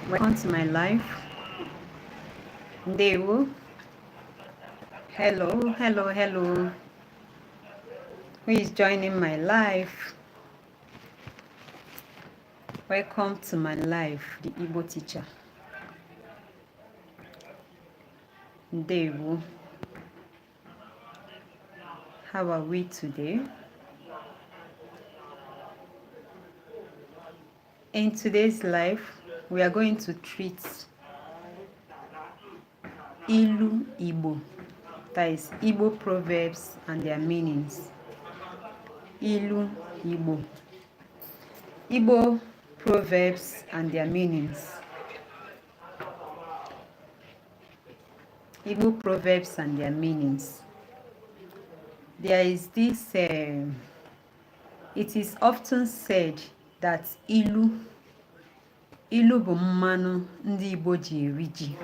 Welcome to my life. Ndewo. Hello, hello, hello. Who is joining my life? Welcome to my life, the Igbo teacher. Ndewo. How are we today? In today's life, we are going to treat Ilu Igbo, that is Igbo Proverbs and their meanings. Ilu Igbo. Igbo Proverbs and their meanings. Igbo Proverbs and their meanings. There is this, it is often said that Ilu bụ mmanụ ndị Igbo ji eri ji.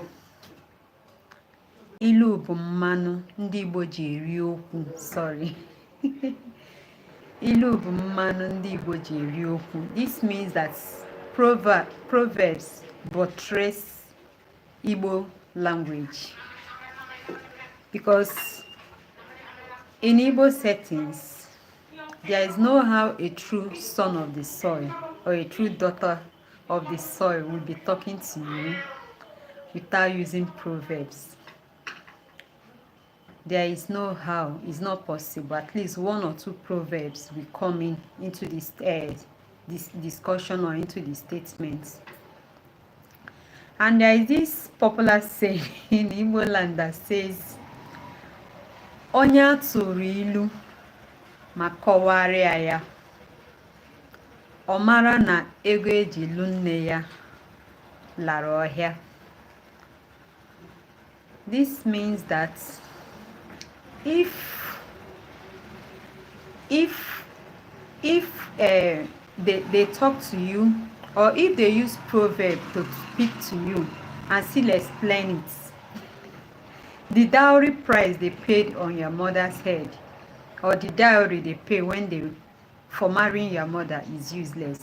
Ilu bụ mmanụ ndị Igbo ji eri okwu. Sorry. Ilu bụ mmanụ ndị Igbo ji eri okwu. This means that Proverbs buttress Igbo language. Because in Igbo settings, there is no how a true son of the soil or a true daughter of the soil will be talking to you without using proverbs. There is no how, it's not possible. At least one or two proverbs will come into this discussion or into the statements. And there is this popular saying in Igbo land that says, Onye atụrụ ilu ma kọwarịa ya, ọ mara na ego eji ilu nne ya lara ọhịa. This means that if they talk to you, or if they use proverb to speak to you and still explain it, the dowry price they paid on your mother's head, or the dowry they pay for marrying your mother, is useless.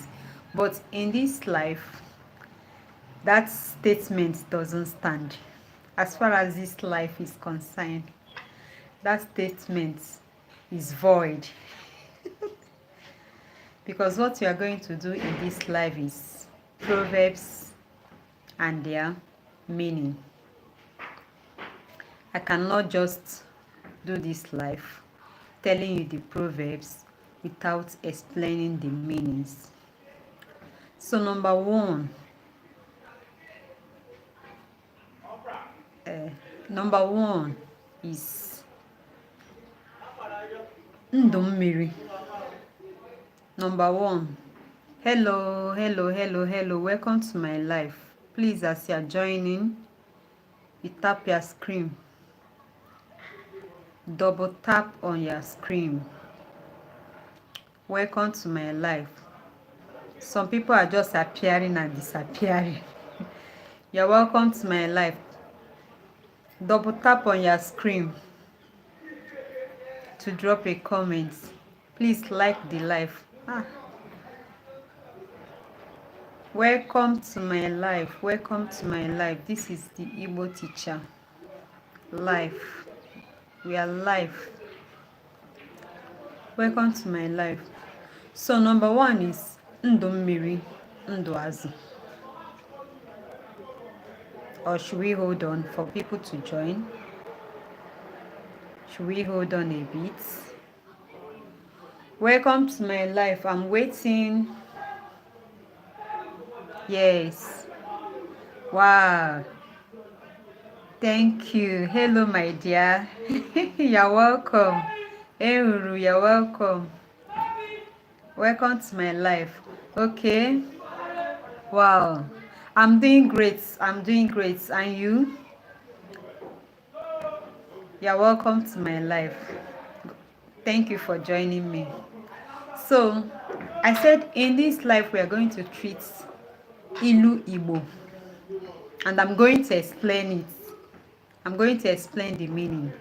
But in this life, that statement doesn't stand. As far as this life is concerned, that statement is void. Because what you are going to do in this life is proverbs and their meaning. I cannot just do this life telling you the proverbs without explaining the meanings. So number one is ndụ mmiri. Number one. Hello, welcome to my life. Please, as you are joining, you tap your screen. Double tap on your screen. Welcome to my life. Some people are just appearing and disappearing. You're welcome to my life. Double tap on your screen to drop a comment. Please like the live. Welcome to my life. Welcome to my life. This is the Igbo teacher. Live. We are live. Welcome to my life. So number one is ndụ mmiri, ndụ azụ. Or should we hold on for people to join? Should we hold on a bit? Welcome to my life. I'm waiting. Yes. Wow. Thank you. Hello, my dear. You're welcome. Euru, you're welcome. Welcome to my life. Okay. Wow. I'm doing great. And you? You're welcome to my life. Thank you for joining me. So, I said in this life we are going to treat Ilu Igbo. And I'm going to explain it. I'm going to explain the meaning.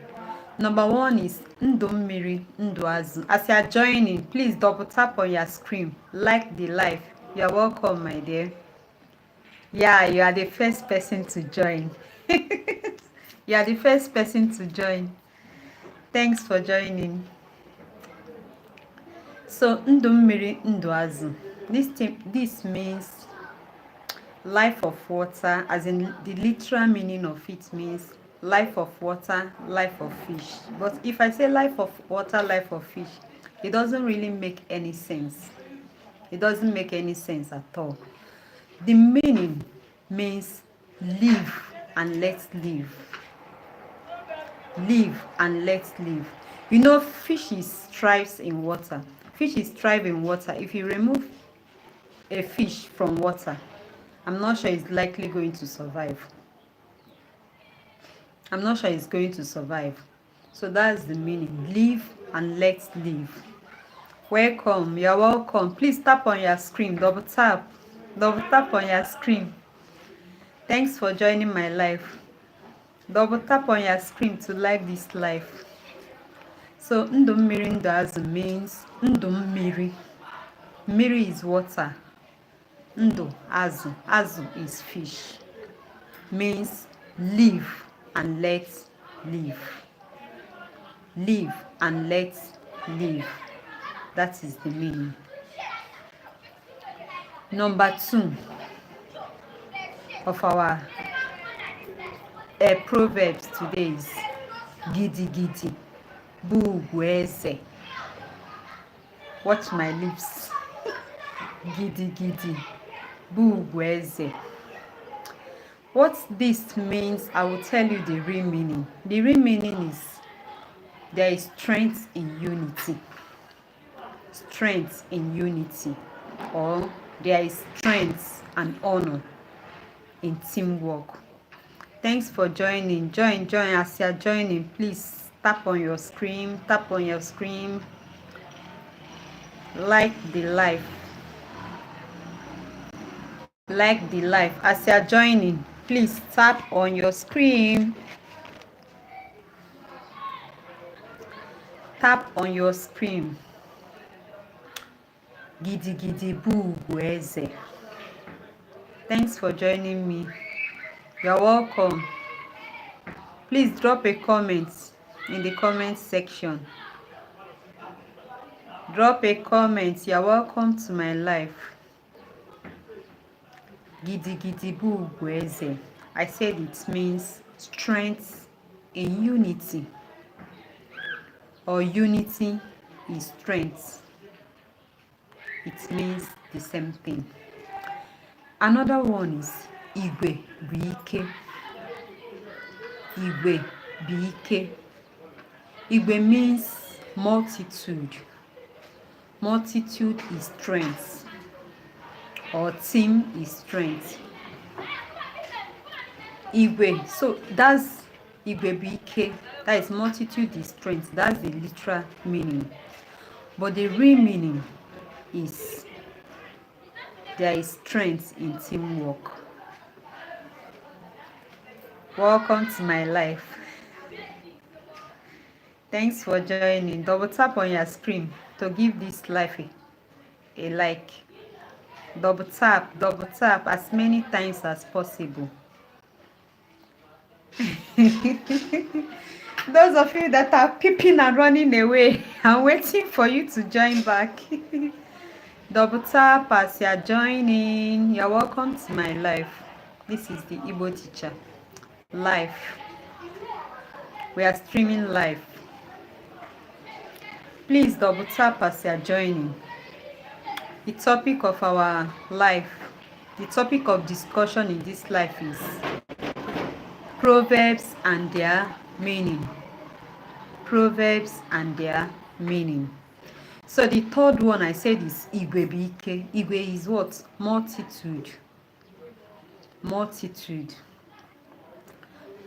Number one is ndụ mmiri, ndụ azụ. As you are joining, please double tap on your screen. Like the live. You're welcome, my dear. Yeah, you are the first person to join. You are the first person to join. Thanks for joining. So, ndụ mmiri ndụ azụ. This means life of water, as in the literal meaning of it means life of water, life of fish. But if I say life of water, life of fish, it doesn't really make any sense. It doesn't make any sense at all. The meaning means live and let live. Live and let live. You know, fishes thrives in water. Fishes thrive in water. If you remove a fish from water, I'm not sure it's likely going to survive. I'm not sure it's going to survive. So that's the meaning. Live and let live. Welcome. You're welcome. Please tap on your screen. Double tap. Double tap on your screen. Thanks for joining my live. Double tap on your screen to like this live. So, ndụ mmiri ndụ azụ means ndụ mmiri. Mmiri is water. Ndụ azụ. Azụ is fish. Means live and let live. Live and let live. That is the meaning. Number 2 of our Proverbs today is gidi gidi bu ugwu. Watch my lips. Gidi gidi bu ugwu. What this means, I will tell you the real meaning. The real meaning is there is strength in unity. Strength in unity. Or there is strength and honor in teamwork. Thanks for joining. Join. As you are joining, please tap on your screen. Tap on your screen. Like the live. Like the live. As you are joining, please tap on your screen. Tap on your screen. Gidi gidi bu ugwu. Thanks for joining me. You're welcome. Please drop a comment in the comment section. Drop a comment. You're welcome to my live. Gidi gidi bu ugwu. I said it means strength in unity, or unity is strength. It means the same thing. Another one is Igwe Ike. Igwe Ike. Igwe means multitude. Multitude is strength, or team is strength. Igwe, so that's Igwe Ike. That is multitude is strength. That's the literal meaning. But the real meaning is there is strength in teamwork. Welcome to my life. Thanks for joining. Double tap on your screen to give this life a like. Double tap as many times as possible. Those of you that are peeping and running away, I'm waiting for you to join back. Double tap as you're joining. You're welcome to my live. This is the Igbo teacher live. We are streaming live. Please double tap as you're joining. The topic of our live, the topic of discussion in this life is Proverbs and their meaning. Proverbs and their meaning. So the third one I said is Igwe Ike. Igwe is what? Multitude. Multitude.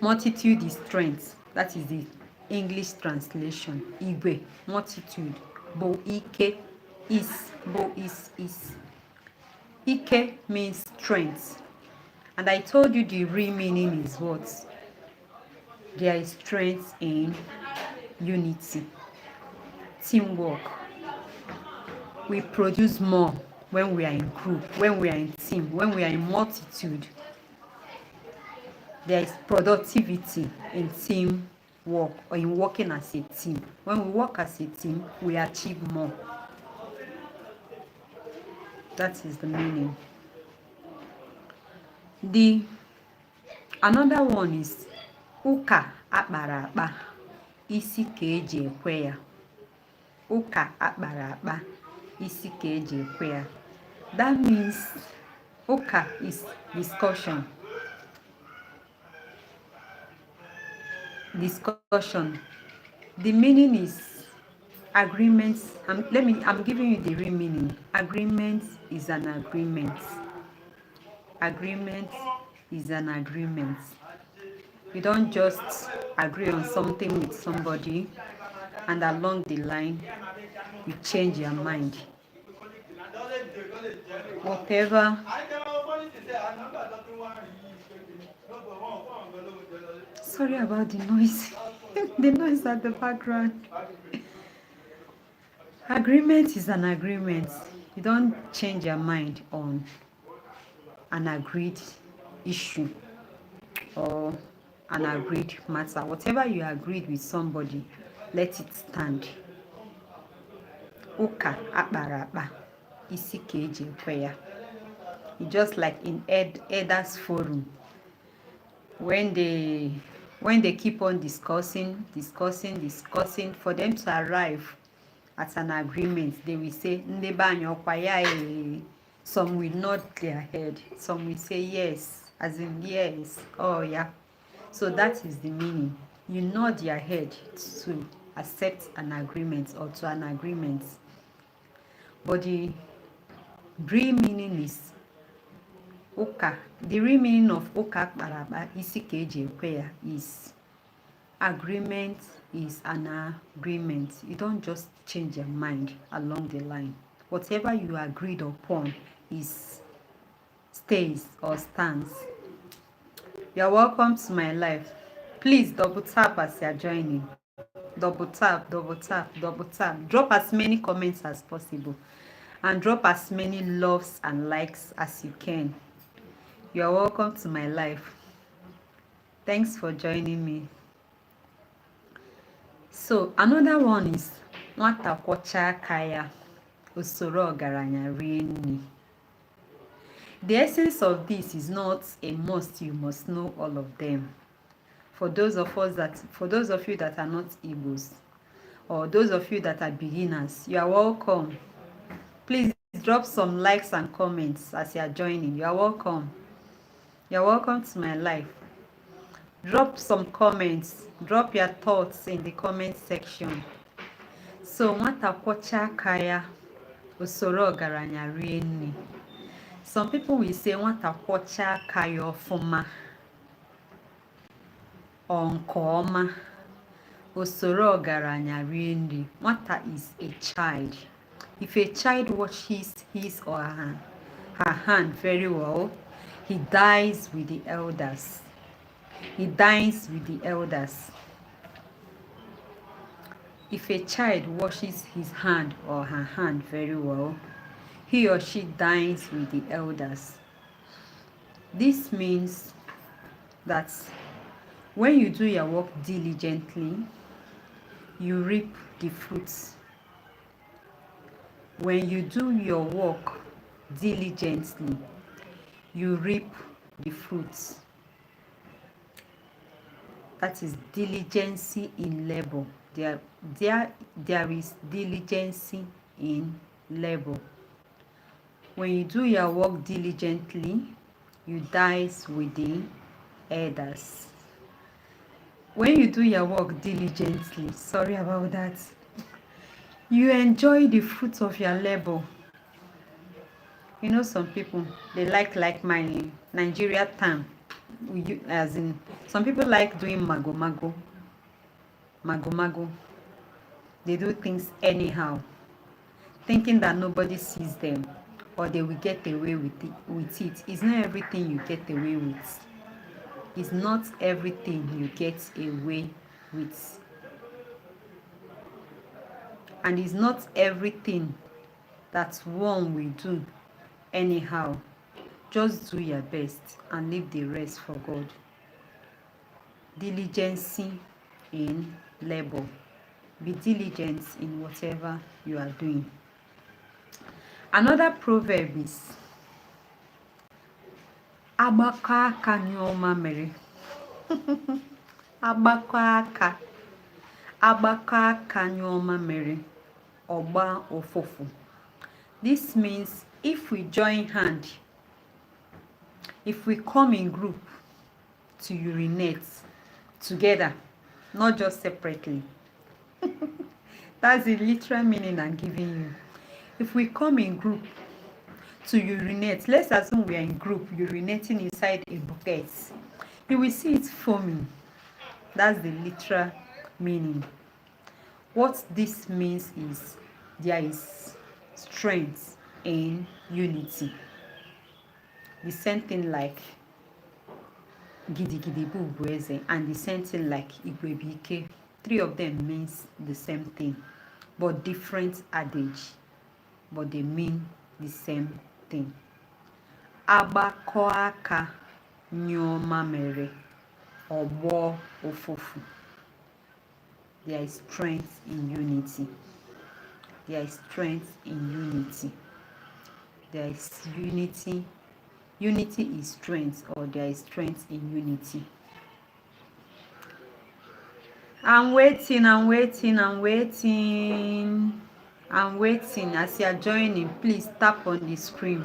Multitude is strength. That is the English translation. Igwe, multitude. Bo Ike is. Bo is. Ike means strength. And I told you the real meaning is what? There is strength in unity. Teamwork. We produce more when we are in group, when we are in team, when we are in multitude. There is productivity in team work or in working as a team. When we work as a team, we achieve more. That is the meaning. Another one is ụka akpara akpa, isi ka eji ekwe ya. Ụka akpara akpa, isi ka eji ekwe ya. That means ụka is discussion. Discussion. The meaning is agreements. I'm giving you the real meaning. Agreement is an agreement. Agreement is an agreement. You don't just agree on something with somebody and along the line you change your mind. Whatever. Sorry about the noise. The noise at the background. Agreement is an agreement. You don't change your mind on an agreed issue or an agreed matter. Whatever you agreed with somebody, let it stand. Ụka akpara akpa, isi ka eji ekwe ya. Just like in elders forum, when they keep on discussing for them to arrive at an agreement, they will say ndị be anyị ọkwa ya. Some will nod their head, some will say yes, as in yes, oh yeah. So that is the meaning. You nod your head to accept an agreement or to an agreement. But the real meaning is ụka. The real meaning of ụka akpara akpa, isi ka eji ekwe ya is agreement is an agreement. You don't just change your mind along the line. Whatever you agreed upon stays or stands. You're welcome to my life. Please double tap as you're joining. Double tap, double tap, double tap. Drop as many comments as possible and drop as many loves and likes as you can. You're welcome to my life. Thanks for joining me. So another one is nwata kwọcha aka ya, usoro ọgaranya rie nri. The essence of this is not a must. You must know all of them. For those of you that are not Igbos, or those of you that are beginners, you are welcome. Please drop some likes and comments as you are joining. You are welcome. You are welcome to my life. Drop some comments. Drop your thoughts in the comment section. So nwata kwọcha aka ya, usoro ọgaranya rie nri. Some people will say nwata kwọcha aka ya ọfụma, nke ọma, usoro ọgaranya rie nri. Nwata is a child. If a child washes his or her hand very well, he dies with the elders. He dines with the elders. If a child washes his hand or her hand very well, he or she dines with the elders. This means that when you do your work diligently, you reap the fruits. When you do your work diligently, you reap the fruits. That is diligence in labor. There is diligence in labor. When you do your work diligently, you dine with the elders. When you do your work diligently, sorry about that, you enjoy the fruits of your labor. You know, some people, they like my Nigeria term, as in, some people like doing mago. They do things anyhow, thinking that nobody sees them or they will get away with it. It's not everything you get away with. It's not everything you get away with. And it's not everything that one will do anyhow. Just do your best and leave the rest for God. Diligence in labor. Be diligent in whatever you are doing. Another proverb is agbakọ aka nyụọ mamịrị. Agbakọ aka nyụọ mamịrị, ọgba ụfụfụ. This means if we join hand, if we come in group to urinate together, not just separately. That's the literal meaning I'm giving you. If we come in group to urinate, let's assume we are in group urinating inside a bucket, you will see it foaming. That's the literal meaning. What this means is there is strength in unity. The same thing like gidigidi bụ eze and the same thing like igwe. Three of them means the same thing, but different adage, but they mean the same thing. Agbakọ aka nyụọ mamịrị, ọgbọ ụfụfụ. There is strength in unity. There is strength in unity. There is unity. Unity is strength, or there is strength in unity. I'm waiting. As you are joining, please tap on the screen.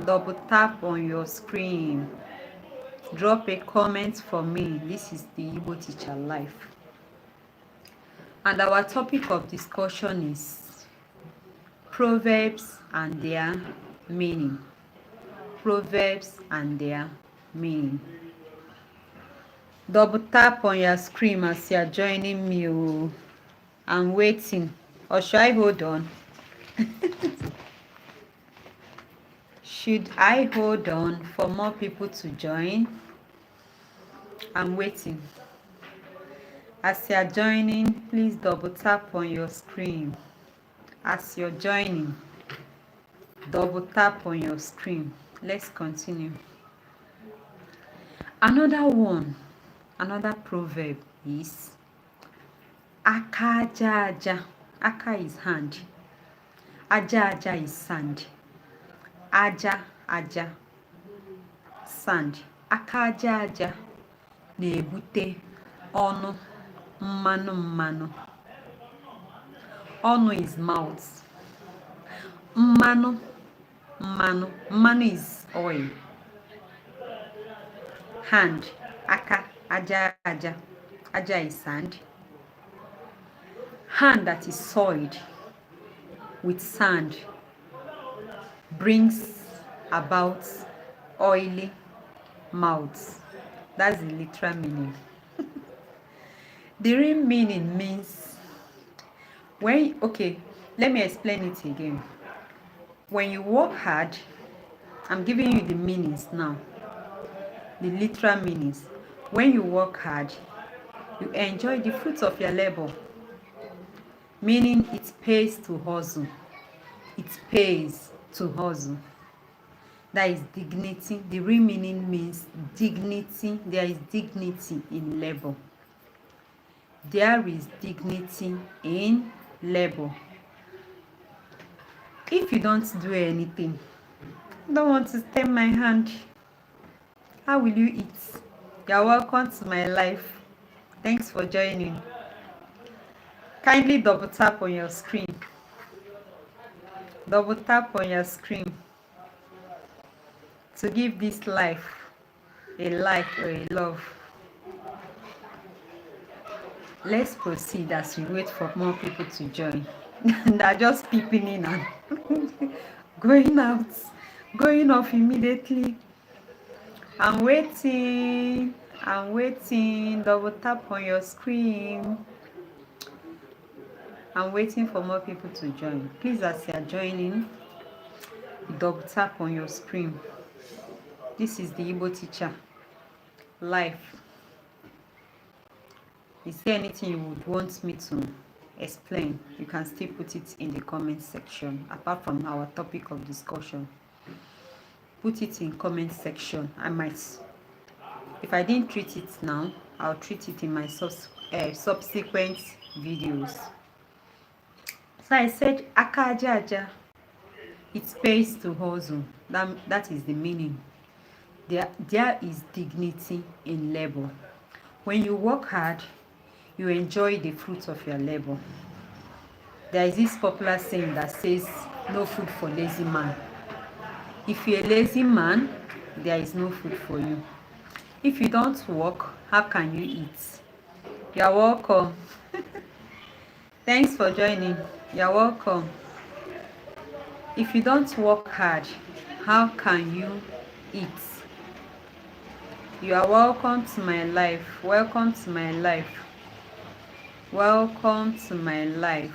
Double tap on your screen. Drop a comment for me. This is the Igbo Teacher Life. And our topic of discussion is Proverbs and their meaning. Proverbs and their meaning. Double tap on your screen as you are joining me. I'm waiting. Or should I hold on? Should I hold on for more people to join? I'm waiting. As you are joining, please double tap on your screen. As you're joining, double tap on your screen. Let's continue. Another proverb is aka aja aja. Aka is hand. Aja aja is sand. Aja aja, sand. Aka aja aja na-ebute ọnụ mmanụ. Ọnụ is mouth. Mmanụ is oil. Hand, aka, aja aja. Aja is sand. Hand that is soiled with sand brings about oily mouth. That's the literal meaning. The real meaning means let me explain it again. When you work hard, I'm giving you the meanings now. The literal meanings. When you work hard, you enjoy the fruits of your labor. Meaning it pays to hustle. It pays to hustle. That is dignity. The real meaning means dignity. There is dignity in labor. There is dignity in labor. If you don't do anything, don't want to stem my hand, how will you eat? You're welcome to my life. Thanks for joining. Kindly double tap on your screen. Double tap on your screen to give this life a like or a love. Let's proceed as we wait for more people to join. They're just peeping in and going out, going off immediately. I'm waiting. Double tap on your screen. I'm waiting for more people to join. Please, as you are joining, double tap on your screen. This is the Igbo Teacher Life. Is there anything you would want me to explain? You can still put it in the comment section, apart from our topic of discussion. put it in comment section. I might, if I didn't treat it now, I'll treat it in my subsequent videos. So I said akajaja, it pays to hustle. That is the meaning. There is dignity in labor. When you work hard, you enjoy the fruits of your labor. There is this popular saying that says, no food for lazy man. If you're a lazy man, there is no food for you. If you don't work, how can you eat? You're welcome. Thanks for joining. You're welcome. If you don't work hard, how can you eat? You are welcome to my life. Welcome to my life. Welcome to my life.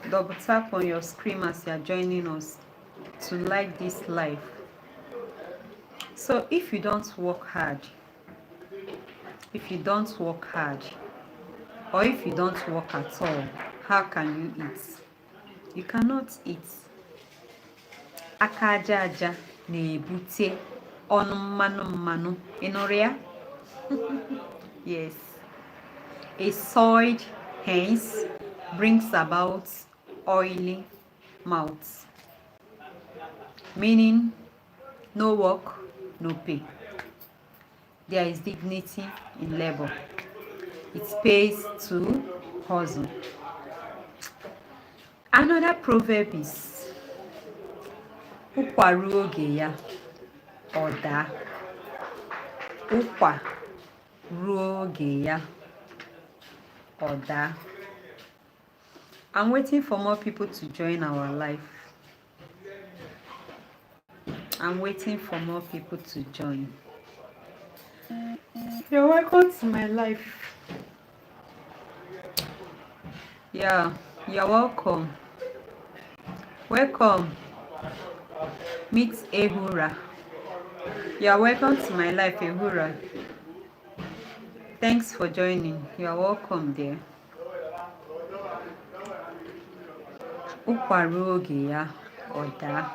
Double tap on your screen as you are joining us to like this life. So if you don't work hard, or if you don't work at all, how can you eat? You cannot eat. Akajaja na-ebute ọnụ mmanụ mmanụ. Inoria? Yes. A soiled hands brings about oily mouths. Meaning, no work, no pay. There is dignity in labor. It pays to hustle. Another proverb is ụkwa ruo oge ya ọ daa. Ụkwa ruo oge ya ọ daa. I'm waiting for more people to join our life. I'm waiting for more people to join. You're welcome to my life. Yeah, you're welcome. Welcome. Meet Ehura. You're welcome to my life, Ehura. Thanks for joining. You're welcome there. Ụkwa ruo oge ya ọ daa.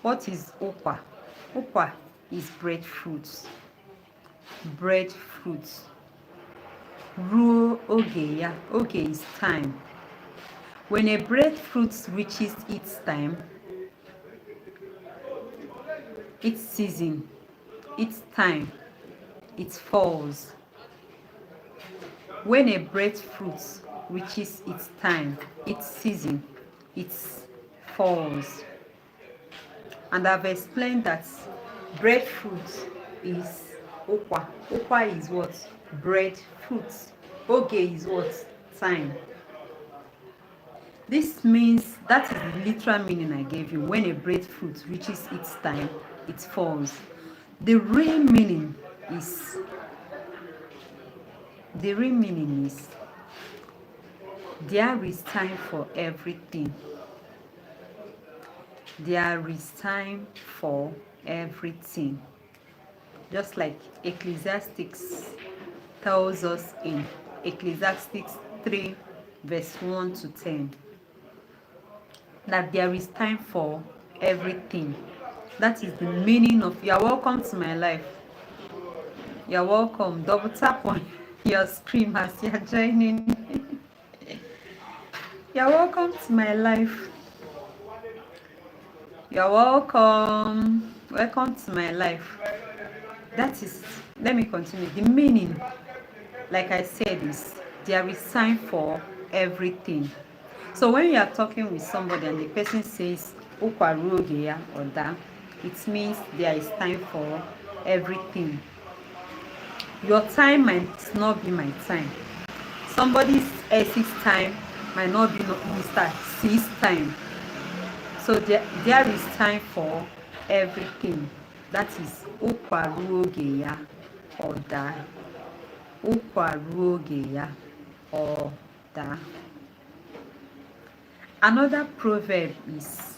What is ụkwa? Ụkwa is breadfruit. Breadfruit. Ruo oge ya. Oge is time. When a breadfruit reaches its time, its season, its time, it falls. When a breadfruit reaches its time, its season, it falls. And I've explained that breadfruit is okwa. Okwa is what? Breadfruit. Oge is what? Time. This means, that is the literal meaning I gave you. When a breadfruit reaches its time, it falls. The real meaning is, there is time for everything. There is time for everything. Just like Ecclesiastes tells us in Ecclesiastes 3 verse 1 to 10. That there is time for everything. That is the meaning of, you're welcome to my life. You're welcome. Double tap on your screen as you're joining. You're welcome to my life. You're welcome. Welcome to my life. That is, let me continue. The meaning, like I said, is there is time for everything. So when you are talking with somebody and the person says ụkwa ruo oge ya ọ daa, it means there is time for everything. Your time might not be my time. Somebody else's time might not be Mr. C's time. So there is time for everything. That is ụkwa ruo oge ya ọ daa. Ụkwa ruo oge ya ọ daa. Another proverb is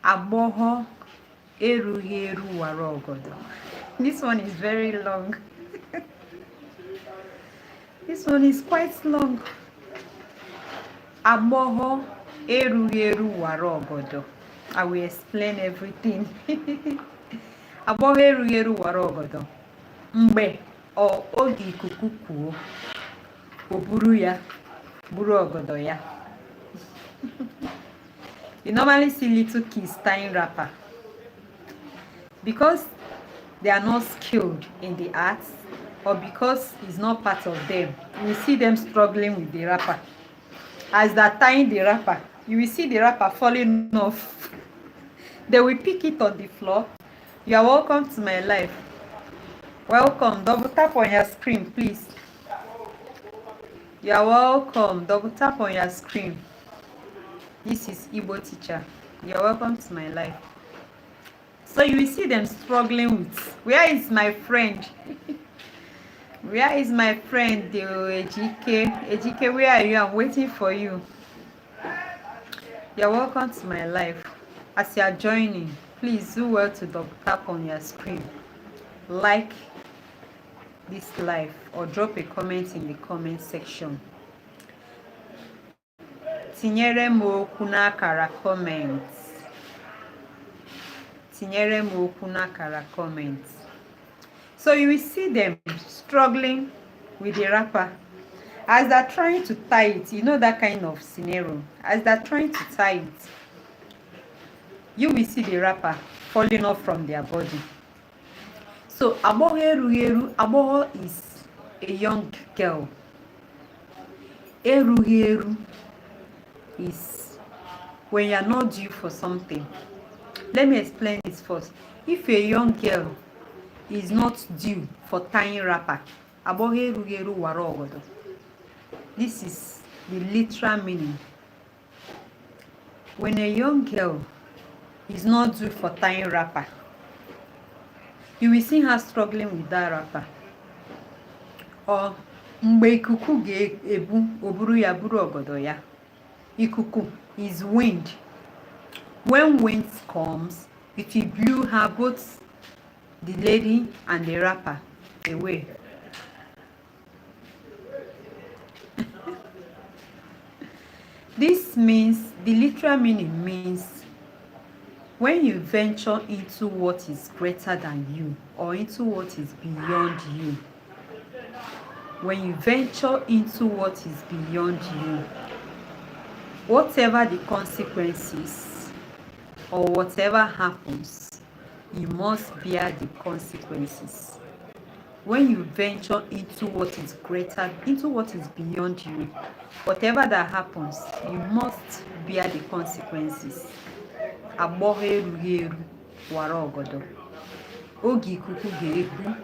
Agbọghọ erughị eru wara ọgọdọ. This one is very long. This one is quite long. Agbọghọ erughị eru wara ọgọdọ. I will explain everything. Agbọghọ erughị eru wara ọgọdọ. Mgbe oge ikuku kwuo, o buru ọgọdọ ya. You normally see little kids tying wrapper because they are not skilled in the arts or because it's not part of them. You will see them struggling with the wrapper. As they're tying the wrapper, you will see the wrapper falling off. They will pick it on the floor. You are welcome to my life. Welcome. Double tap on your screen, please. You are welcome. Double tap on your screen. This is Igbo teacher. You are welcome to my life. So you will see them struggling with, where is my friend? Where is my friend, Ejike? Ejike, where are you? I'm waiting for you. You are welcome to my life. As you are joining, please do well to double tap on your screen. Like this live or drop a comment in the comment section. Tinyere m okwu n'akara comments. Tinyere m okwu n'akara comments. So you will see them struggling with the wrapper as they're trying to tie it. You know that kind of scenario. As they're trying to tie it, you will see the wrapper falling off from their body. So agbọghọ erughị eru, agbọghọ is a young girl. Erughị eru is when you are not due for something. Let me explain this first. If a young girl is not due for tying wrapper, agbọghọ erughị eru wara ọgọdọ. This is the literal meaning. When a young girl is not due for tying wrapper, you will see her struggling with that wrapper. Or mgbe ikuku ga-ebu oburu ya buru ọgọdọ ya. Ikuku is wind. When wind comes, it will blow her, both the lady and the wrapper, away. This means, the literal meaning means, when you venture into what is greater than you or into what is beyond you. When you venture into what is beyond you, whatever the consequences or whatever happens, you must bear the consequences. When you venture into what is greater, into what is beyond you, whatever that happens, you must bear the consequences. Agbọghọ erughị eru wara ọgọdọ. Oge ikuku ga-ebu,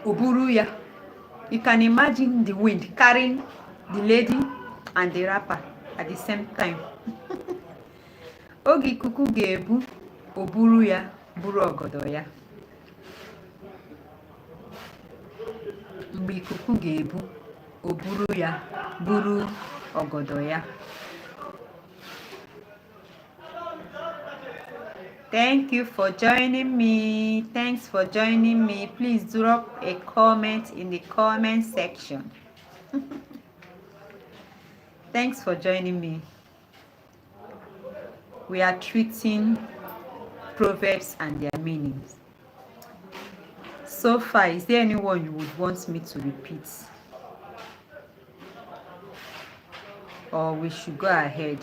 o buru ya. You can imagine the wind carrying the lady and the wrapper at the same time. Oge ikuku ga-ebu, o buru ya, buru ọgọdọ ya. Mgbe ikuku ga-ebu, o buru ya, buru ọgọdọ ya. Thank you for joining me. Thanks for joining me. Please drop a comment in the comment section. Thanks for joining me. We are treating proverbs and their meanings. So far, is there anyone you would want me to repeat? Or we should go ahead?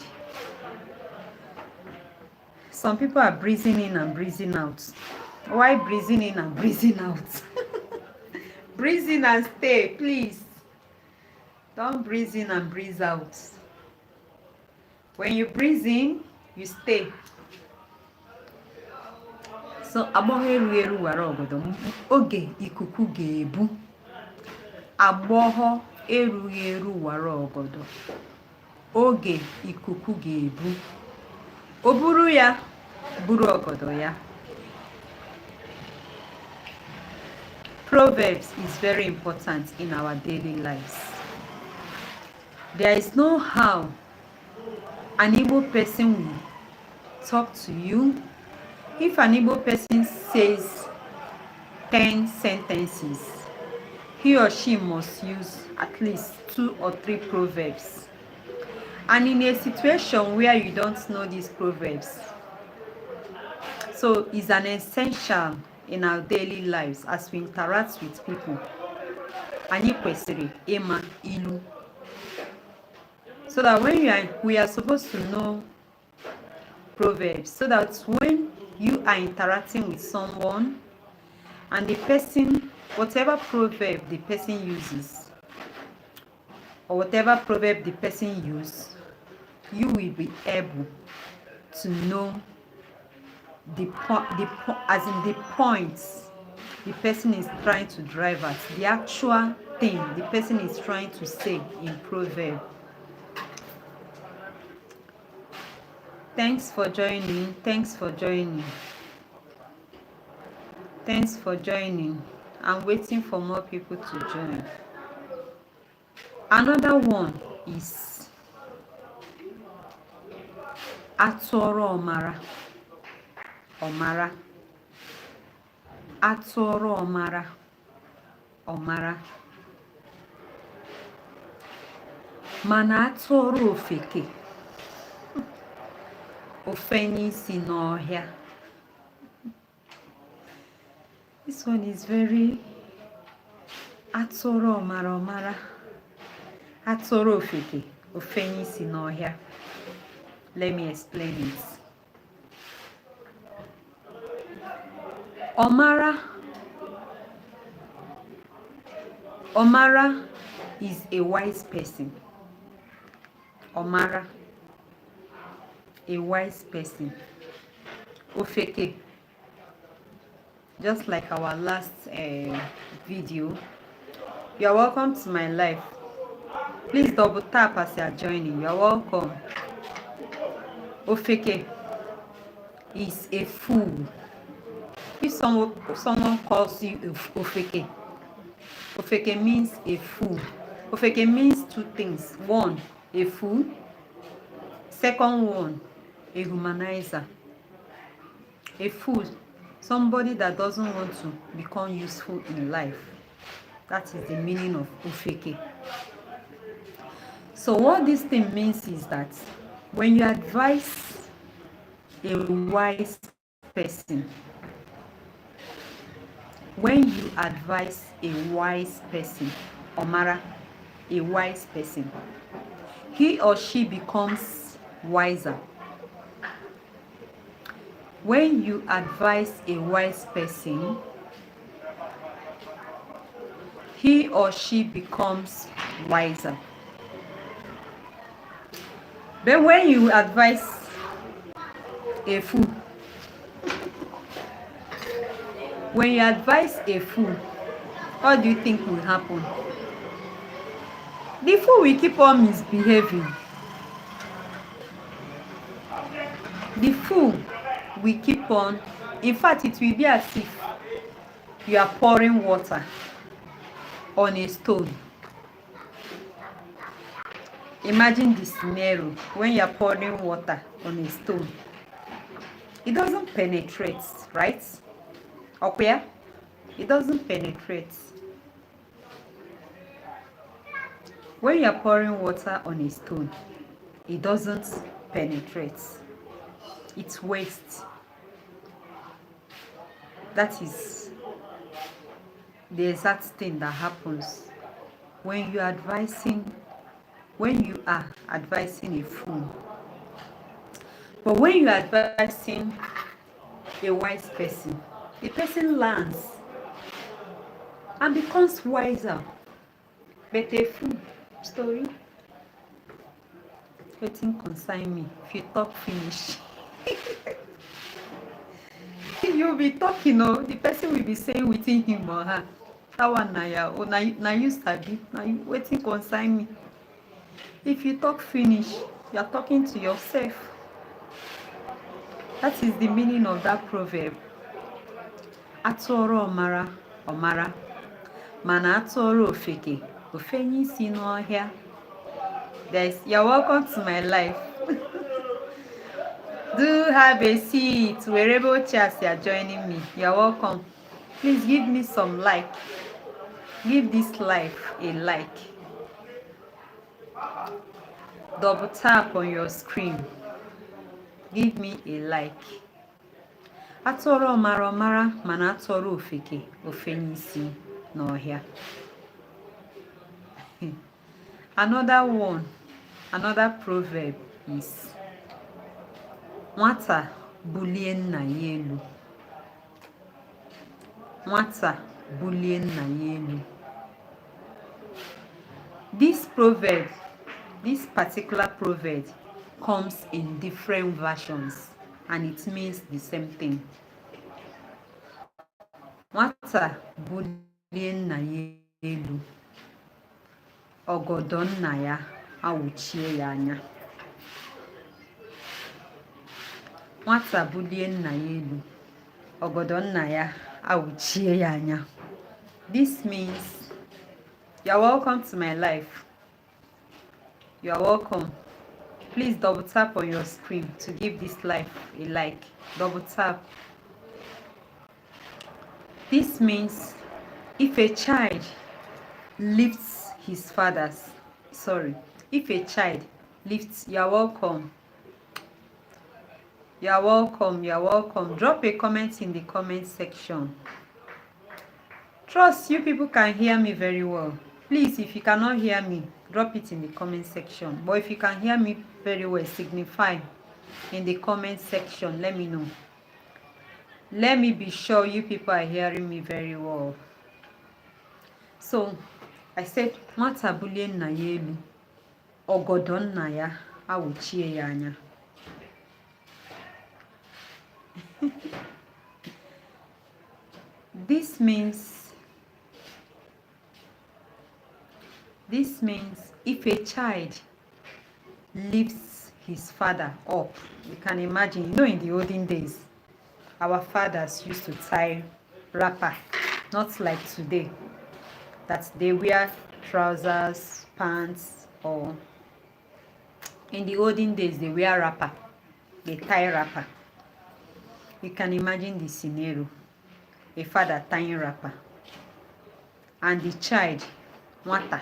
Some people are breathing in and breathing out. Why breathing in and breathing out? Breathe in and stay, please. Don't breathe in and breathe out. When you breathe in, you stay. So, agbọghọ erughị eru wara ọgọdọ. Oge ikuku ga-ebu. Agbọghọ erughị eru wara ọgọdọ. Oge ikuku ga-ebu. O buru ya, buru ọgọdọ ya. Proverbs is very important in our daily lives. There is no how an Igbo person will talk to you. If an Igbo person says 10 sentences, he or she must use at least 2 or 3 proverbs. And in a situation where you don't know these proverbs, so it's an essential in our daily lives as we interact with people. Anyị kwesịrị ịma ilu. So that when we are supposed to know proverbs, so that when you are interacting with someone and the person, whatever proverb the person uses, or whatever proverb the person uses, you will be able to know the points the person is trying to drive at, the actual thing the person is trying to say in proverb. Thanks for joining. Thanks for joining. Thanks for joining. I'm waiting for more people to join. Another one is Atụrụ ọmara. Ọmara. Atụrụ ọmara. Ọmara. Mana atụrụ ofeke. Ofenye isi n'ọhịa. This one is very atụrụ ọmara ọmara. Atụrụ ofeke. Ofenye isi n'ọhịa. Let me explain it. Ọmara. Ọmara is a wise person. Ọmara. A wise person. Ofeke. Just like our last video. You are welcome to my life. Please double tap as you are joining. You are welcome. Ofeke is a fool. If someone calls you Ofeke, Ofeke means a fool. Ofeke means two things. One, a fool. Second one, a humanizer. A fool, somebody that doesn't want to become useful in life. That is the meaning of Ofeke. So what this thing means is that when you advise a wise person, Omara, a wise person, he or she becomes wiser. When you advise a wise person, he or she becomes wiser. But when you advise a fool, what do you think will happen? The fool will keep on misbehaving. The fool will keep on. In fact, it will be as if you are pouring water on a stone. Imagine the scenario when you are pouring water on a stone. It doesn't penetrate, right? Okay? It doesn't penetrate. When you are pouring water on a stone, it doesn't penetrate. It's waste. That is the exact thing that happens when you are advising a fool. But when you are advising a wise person, the person learns and becomes wiser. But a fool story, wetin concern me? If you talk finish, you'll be talking, the person will be saying within him or her, that one na you sabi, na you wetin concern me. If you talk finish, you are talking to yourself. That is the meaning of that proverb. Atụrụ ọmara ọmara, mana atụrụ ofeke ofenye isi n'ọhịa. You're welcome to my life. Do have a seat wherever chairs you are joining me. You're welcome. Please give me some like. Give this life a like. Double tap on your screen. Give me a like. Atụrụ mara ọmara mana atụrụ ofeke ofenye isi n'ọhịa. Another proverb is nwata bulie nna ya elu. Nwata bulie nna ya elu. This particular proverb comes in different versions and it means the same thing. Nwata bulie nna ya elu, ọgọdọ nna ya awụchie ya anya. Nwata bulie nna ya elu, ọgọdọ nna ya awụchie ya anya. This means you are welcome to my life. You are welcome. Please double tap on your screen to give this life a like. Double tap. This means if a child lifts his father's, if a child lifts, you are welcome. You are welcome. You are welcome. Drop a comment in the comment section. Trust you people can hear me very well. Please, if you cannot hear me, drop it in the comment section. But if you can hear me very well, signify in the comment section. Let me know. Let me be sure you people are hearing me very well. So, I said, nwata bulie nna ya elu, ọgọdọ nna ya awụchie ya anya. This means if a child lifts his father up, you can imagine, you know, in the olden days, our fathers used to tie wrapper, not like today, that they wear trousers, pants, or in the olden days, they wear wrapper, they tie wrapper. You can imagine the scenario, a father tying wrapper, and the child, nwata,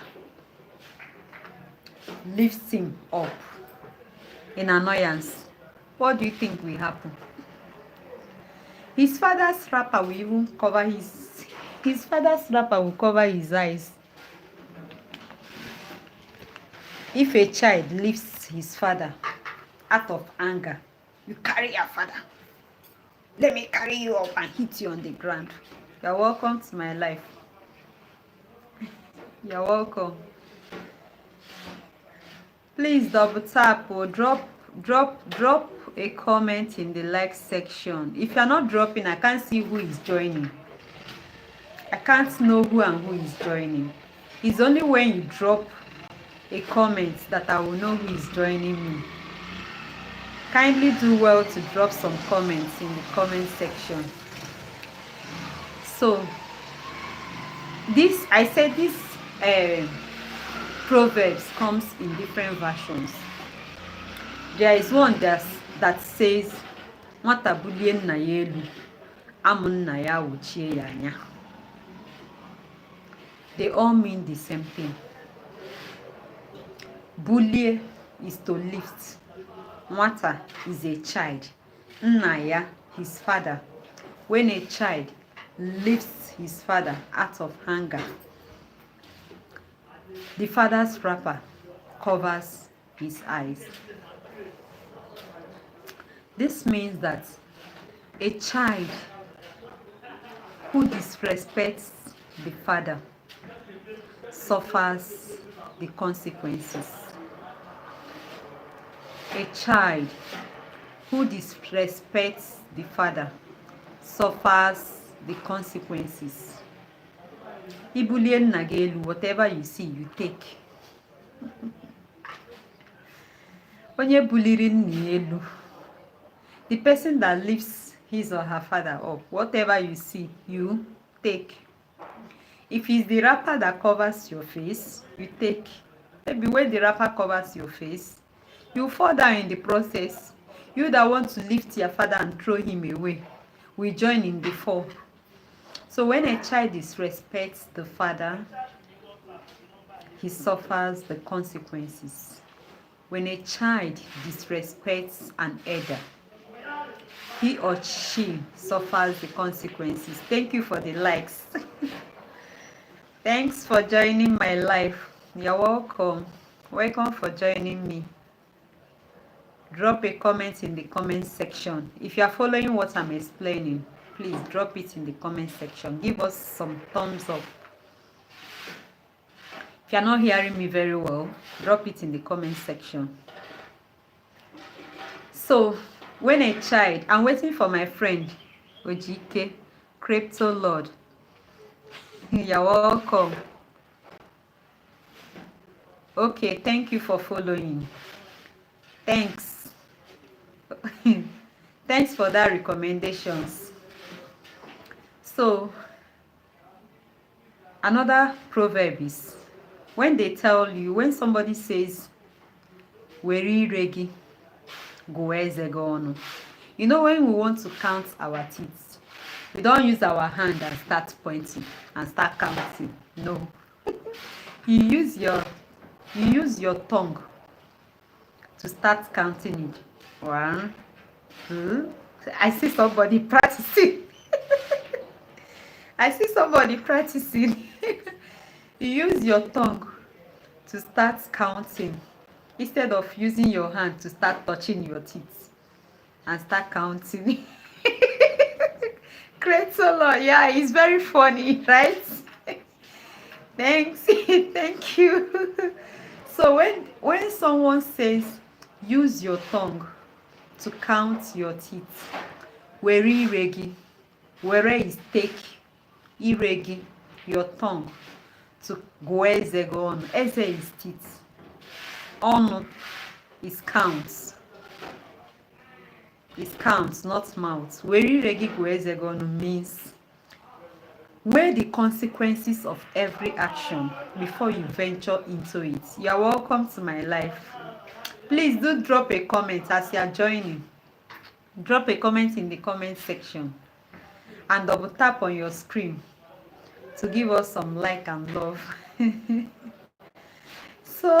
lifts him up in annoyance. What do you think will happen? His father's wrapper will even cover his father's wrapper will cover his eyes. If a child lifts his father out of anger, you carry your father. Let me carry you up and hit you on the ground. You're welcome to my life. You're welcome. Please double tap or drop a comment in the like section. If you're not dropping, I can't see who is joining. I can't know who and who is joining. It's only when you drop a comment that I will know who is joining me. Kindly do well to drop some comments in the comment section. So this Proverbs comes in different versions. There is one that says nwata bulie nna ya elu, amụ nna ya awụchie ya anya. They all mean the same thing. Bulie is to lift. Nwata is a child. Nna ya, his father. When a child lifts his father out of anger, the father's wrapper covers his eyes. This means that a child who disrespects the father suffers the consequences. A child who disrespects the father suffers the consequences. Ibulie nna gị elu, whatever you see, you take. Onye buliri nna ya elu, the person that lifts his or her father up, whatever you see, you take. If it's the wrapper that covers your face, you take. Maybe when the wrapper covers your face, you fall down in the process. You that want to lift your father and throw him away will join in the fall. So when a child disrespects the father, he suffers the consequences. When a child disrespects an elder, he or she suffers the consequences. Thank you for the likes. Thanks for joining my live. You're welcome. Welcome for joining me. Drop a comment in the comment section. If you are following what I'm explaining, please drop it in the comment section. Give us some thumbs up. If you're not hearing me very well, drop it in the comment section. So, when a child, I'm waiting for my friend, Ojike, Crypto Lord. You're welcome. Okay, thank you for following. Thanks. Thanks for that recommendations. So, another proverb is, when they tell you, when somebody says, Weri regi, goeze gono. You know, when we want to count our teeth, we don't use our hand and start pointing and start counting. No. You use your tongue to start counting it. 1, 2. I see somebody practicing. I see somebody practicing. You use your tongue to start counting instead of using your hand to start touching your teeth and start counting. Great solo. Yeah, it's very funny, right? Thanks. Thank you. So when someone says use your tongue to count your teeth, weri regi, were is take, iregi, your tongue, to goeze gono. Eze is teeth. Onu is counts. It counts, not mouth. Weri regi goeze gono means weigh the consequences of every action before you venture into it. You are welcome to my life. Please do drop a comment as you are joining. Drop a comment in the comment section and double tap on your screen to give us some like and love. So,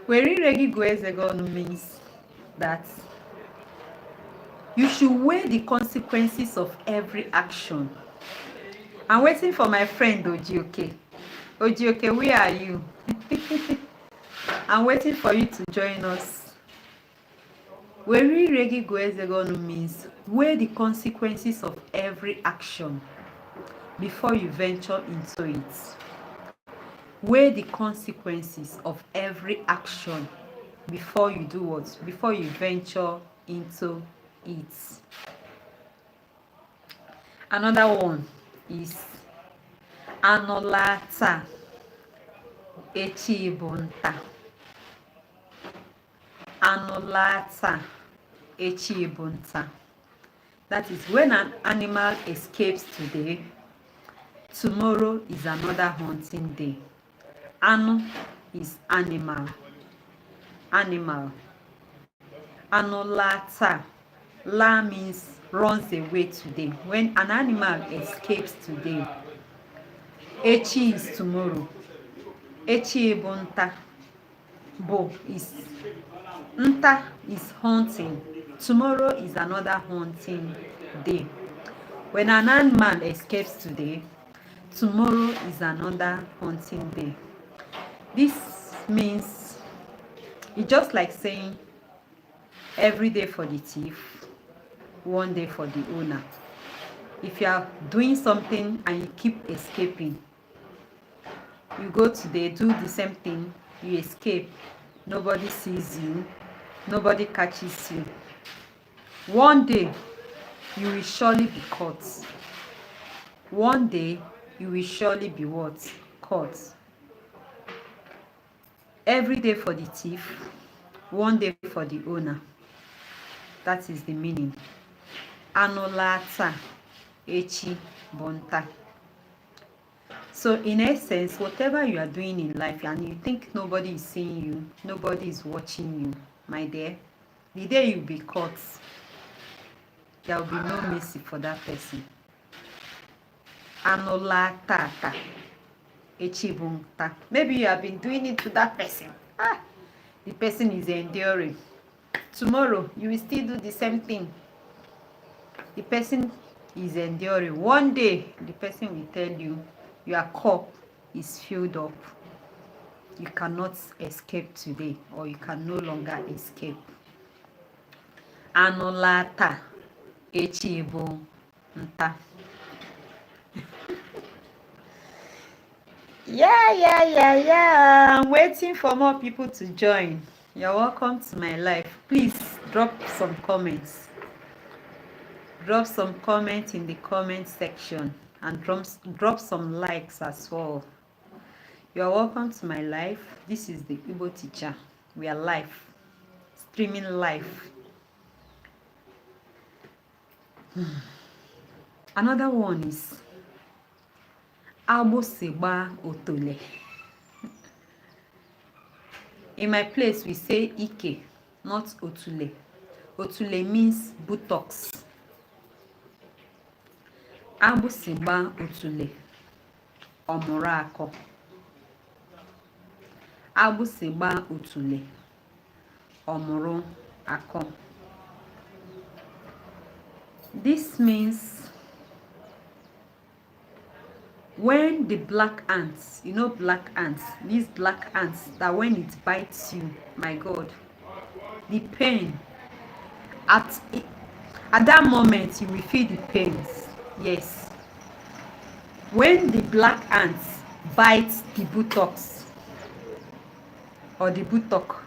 weri regi goeze gono means that you should weigh the consequences of every action. I'm waiting for my friend Ojioke. Ojioke, where are you? I'm waiting for you to join us. Weri regi goeze gono means weigh the consequences of every action before you venture into it. Weigh the consequences of every action before you do what? Before you venture into it. Another one is anolata echi bunta. Anolata echi bunta. That is when an animal escapes today, tomorrow is another hunting day. Anu is animal. Animal. Anolata. La means runs away today. When an animal escapes today, echi is tomorrow. Echi bunta. Bo is nta is hunting. Tomorrow is another hunting day. When an animal escapes today, tomorrow is another hunting day. This means it's just like saying every day for the thief, one day for the owner. If you are doing something and you keep escaping, you go today, do the same thing, you escape, nobody sees you, nobody catches you. One day, you will surely be caught. One day, you will surely be what? Caught. Every day for the thief, one day for the owner. That is the meaning. Anolata echi bunta. So in essence, whatever you are doing in life and you think nobody is seeing you, nobody is watching you, my dear, the day you be caught, there will be no mercy for that person. Anolata echi bunta. Maybe you have been doing it to that person. the person is enduring. Tomorrow you will still do the same thing. The person is enduring. One day the person will tell you your cup is filled up. You cannot escape today, or you can no longer escape. Anulata echibo nta. Yeah. I'm waiting for more people to join. You're welcome to my life. Please drop some comments. Drop some comments in the comment section, and drop some likes as well. You're welcome to my life. This is the Igbo teacher. We are live, streaming live. Another one is Aboseba Otole. In my place, we say Ike, not Otule. Otule means buttocks. Aboseba Otule, Omorako. Aboseba Otule, Omoro Ako. This means when the black ants, you know black ants, these black ants that when it bites you, my God, the pain, at that moment you will feel the pains. Yes. When the black ants bite the buttocks or the buttock,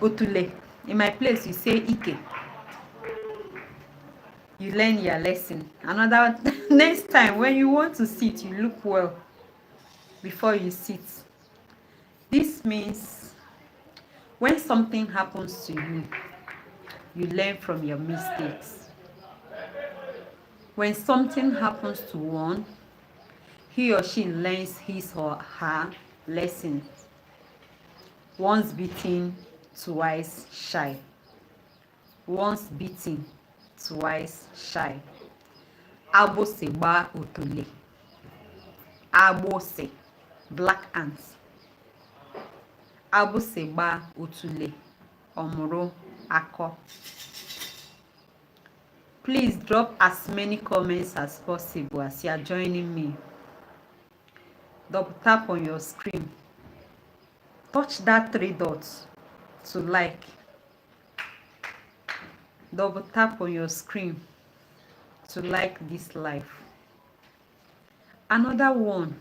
Otule. In my place, you say Ike. You learn your lesson. Another next time when you want to sit, you look well before you sit. This means when something happens to you, you learn from your mistakes. When something happens to one, he or she learns his or her lesson. Once beaten, twice shy. Once beaten, twice shy. Aboseba Otole. Abose, black ants. Aboseba Otole, Omoro Ako. Please drop as many comments as possible as you are joining me. Double tap on your screen. Touch that 3 dots to like. Double tap on your screen to like this live. Another one,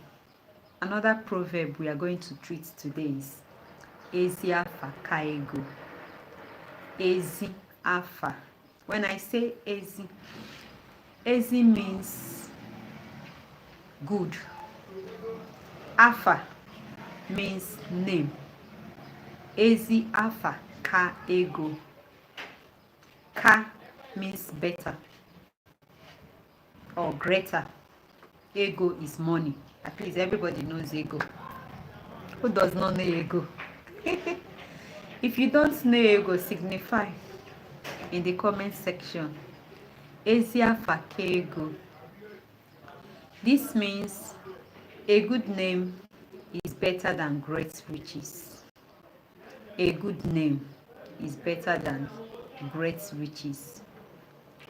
another proverb we are going to treat today is Ezi afa ka ego. Ezi afa. When I say Ezi, Ezi means good. Afa means name. Ezi afa ka ego. Ka means better or greater. Ego is money. At least everybody knows ego. Who does not know ego? If you don't know ego, signify in the comment section. Ezi afa ka ego. This means a good name is better than great riches. A good name is better than great riches.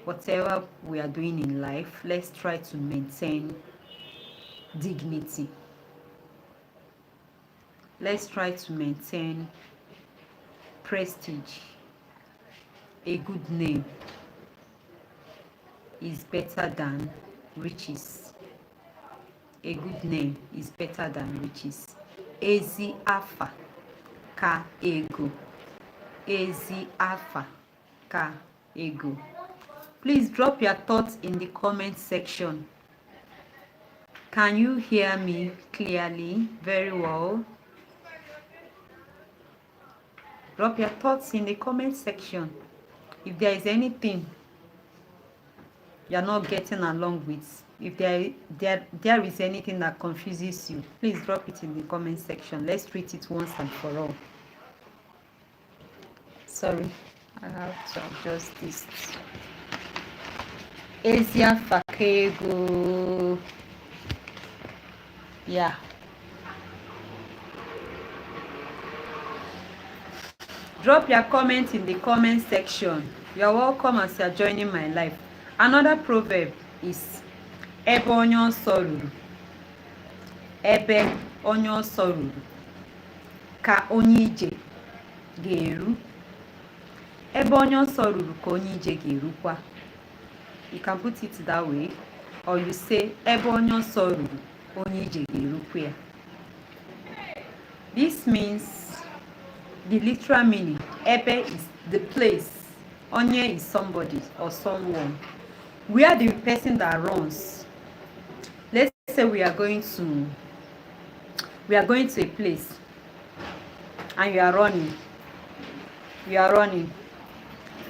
Whatever we are doing in life, let's try to maintain dignity. Let's try to maintain prestige. A good name is better than riches. A good name is better than riches. Ezi afa ka ego. Ezi afa ka ego. Please drop your thoughts in the comment section. Can you hear me clearly? Very well. Drop your thoughts in the comment section. If there is anything you're not getting along with, if there is anything that confuses you, please drop it in the comment section. Let's treat it once and for all. Sorry, I have to adjust this. Ezi afa ka ego. Yeah. Drop your comment in the comment section. You are welcome as you are joining my life. Another proverb is ebe onye ọsọ ruru. Ebe onye ọsọ ruru ka onye ije ga-eru. Ebe onye ọsọ ruru ka onye ije ga-erukwa. You can put it that way, or you say ebe onye ọsọ ruru onye ije ga-erukwa ya. This means the literal meaning. Ebe is the place. Onye is somebody or someone. Where the person that runs. Let's say we are going to a place and you are running. You are running.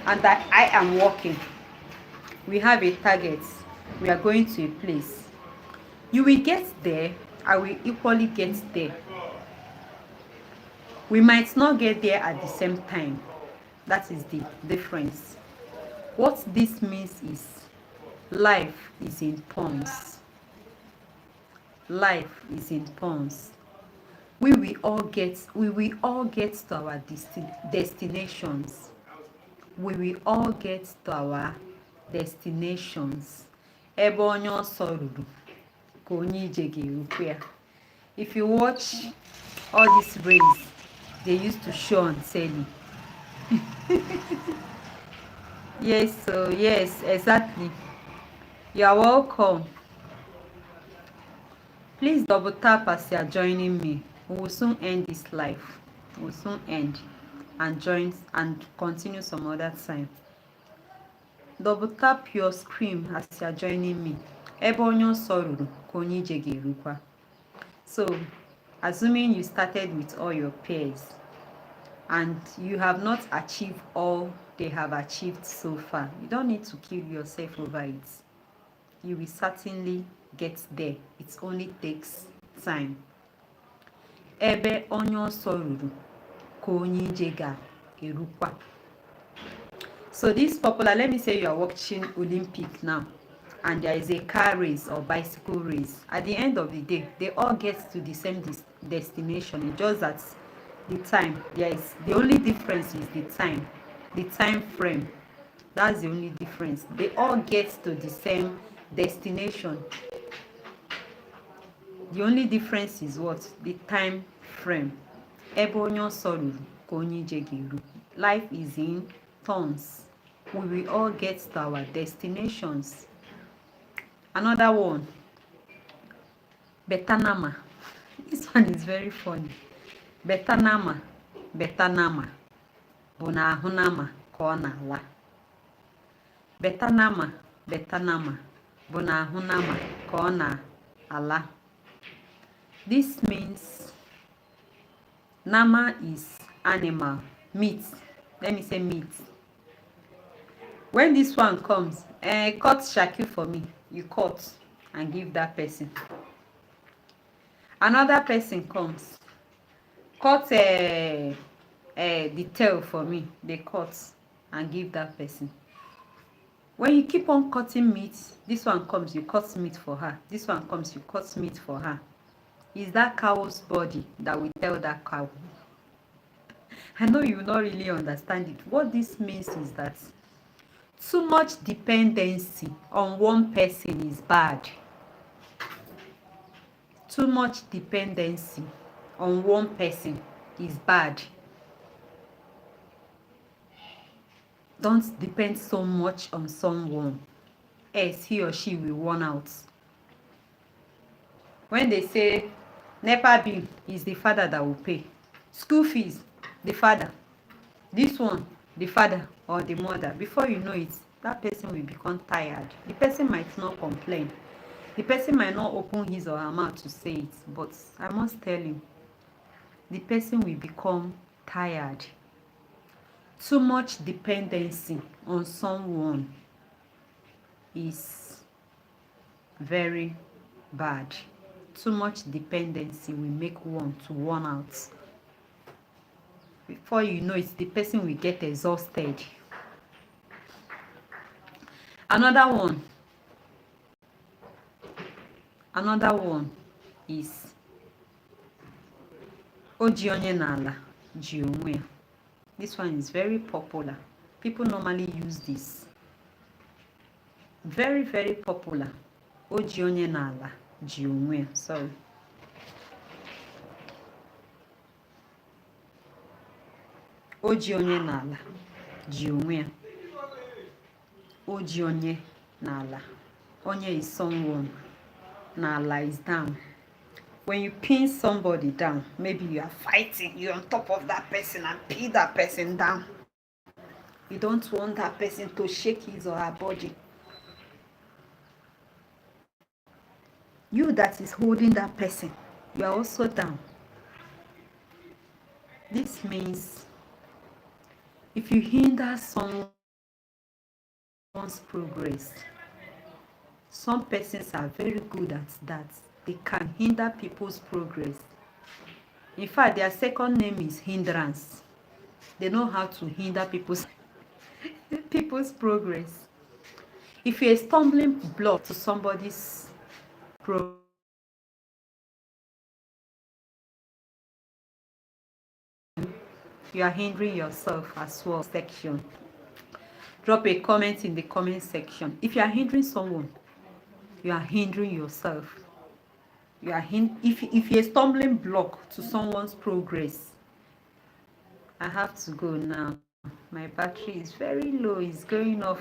And that I am walking. We have a target. We are going to a place. You will get there. I will equally get there. We might not get there at the same time. That is the difference. What this means is life is in turns. Life is in turns. We will all get to our destinations. We will all get to our destinations. Ebe onye ọsọ ruru ka onye ije ga-erukwa ya. If you watch all these races they used to show on telly. Yes, so yes, exactly. You are welcome. Please double tap as you are joining me. We will soon end this live. We will soon end and join and continue some other time. Double tap your screen as you are joining me. Ebe onye ọsọ ruru ka onye ije ga-erukwa. So, assuming you started with all your peers and you have not achieved all they have achieved so far, you don't need to kill yourself over it. You will certainly get there. It only takes time. Ebe onye ọsọ ruru ka onye ije ga-erukwa. So this popular, let me say you are watching Olympic now and there is a car race or bicycle race. At the end of the day, they all get to the same destination. It's just that the time, the only difference is the time frame. That's the only difference. They all get to the same destination. The only difference is what? The time frame. Ebe onye ọsọ ruru ka onye ije ga-eru. Life is in turns. We will all get to our destinations. Another one. Betanama. This one is very funny. Betanama. Betanama. Bụ na ahụ nama ka ọ na-ala. Betanama. Betanama. Bụ na ahụ nama ka ọ na-ala. This means nama is animal, meat. Let me say meat. When this one comes, cut shaki for me. You cut and give that person. Another person comes, cut the tail for me. They cut and give that person. When you keep on cutting meat, this one comes, you cut meat for her. This one comes, you cut meat for her. Is that cow's body that will tell that cow? I know you will not really understand it. What this means is that too much dependency on one person is bad. Too much dependency on one person is bad. Don't depend so much on someone, else he or she will run out. When they say NEPA bill is the father that will pay, school fees, the father, this one, the father or the mother, before you know it, that person will become tired. The person might not complain. The person might not open his or her mouth to say it, but I must tell you, the person will become tired. Too much dependency on someone is very bad. Too much dependency will make one to run out. Before you know it, the person will get exhausted. Another one is o ji onye n'ala ji onwe ya. This one is very popular. People normally use this. Very, very popular. O ji onye n'ala ji onwe ya. Sorry. O ji onye n'ala ji onwe ya. O ji onye n'ala. Onye is someone. N'ala is down. When you pin somebody down, maybe you are fighting, you're on top of that person and pin that person down. You don't want that person to shake his or her body. You that is holding that person, you are also down. This means if you hinder someone's progress, some persons are very good at that. They can hinder people's progress. In fact, their second name is hindrance. They know how to hinder people's progress. If you're a stumbling block to somebody's progress, you are hindering yourself as well. Section. Drop a comment in the comment section. If you are hindering someone, you are hindering yourself. You are if you're a stumbling block to someone's progress. I have to go now. My battery is very low. It's going off